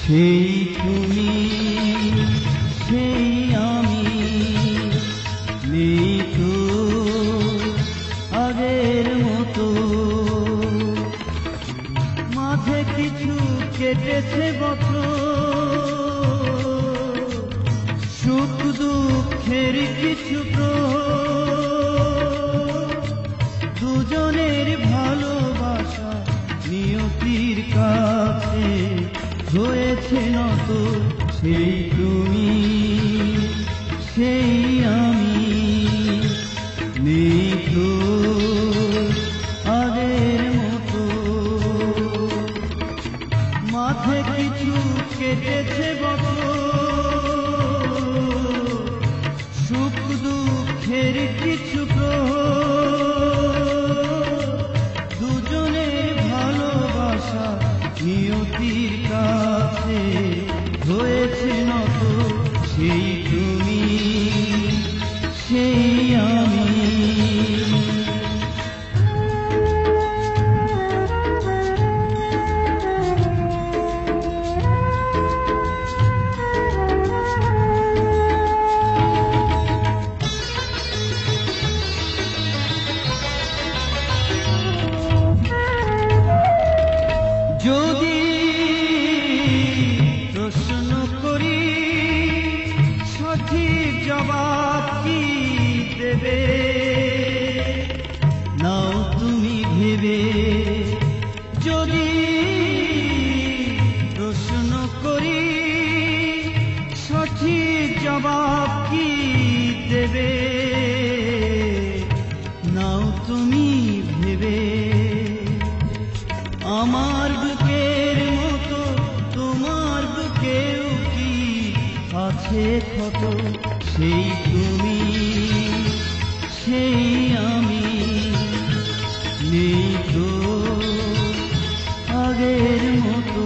সেই তুমি সেই আমি নেই তো আগের মতো। মাঝে কিছু কেটেছে বছর, সুখ দুঃখের কিছু প্রহর, দুজনের ভালোবাসা নিয়তির কাছে হয়েছে নত। সেই তুমি সেই আমি নেই তো আগের মতো। মাঝে কিছু কেটেছে বছর, সুখ দুঃখের কিছু প্রহর, দুজনের ভালোবাসা নিয়তির কাছে হয়েছে নত। সেই তুমি সেই আমি। যদি প্রশ্ন করি সঠিক জবাব কি দেবে, নাও তুমি ভেবে। যদি প্রশ্ন করি সঠিক জবাব কি দেবে, নাও তুমি ভেবে। আমার বুকের মতো তোমার বুকেও কি আছে ক্ষত। সেই তুমি সেই আমি নেই তো আগের মতো।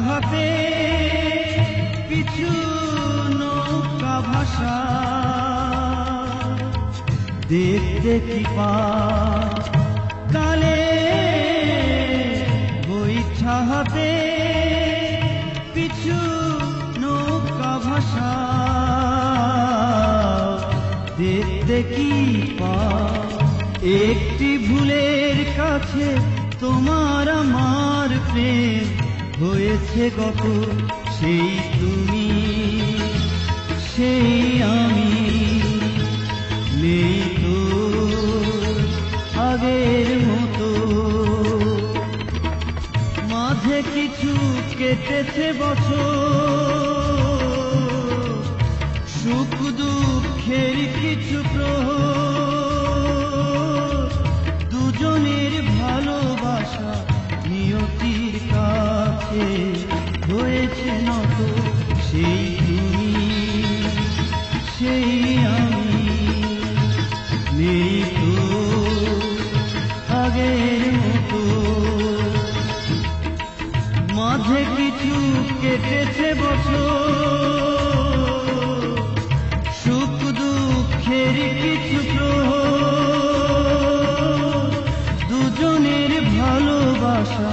হাতে পিছু নৌকা ভাষা দেখতে কি পাস। কালে বৈঠা হাতে পিছু নৌকা ভাষা দেখতে কি পাস। একটি ভুলের কাছে তোমার আমার প্রেম হয়েছে গত। সেই তুমি সেই আমি নেই তো আগের মতো। মাঝে কিছু কেটেছে বছর, সুখ দুঃখের কিছু প্রহর, দুজনের ভালোবাসা নিয়তির কাছে হয়েছে নত। সেই তুমি সেই আমি নেই তো আগের মতো। মাঝে কিছু কেটেছে বছর, সুখ দুঃখের কিছু প্রহর, দুজনের ভালোবাসা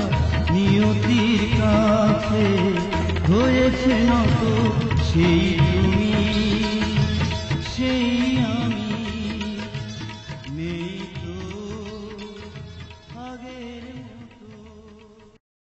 নিয়তির কাছে হয়েছে নত। সেই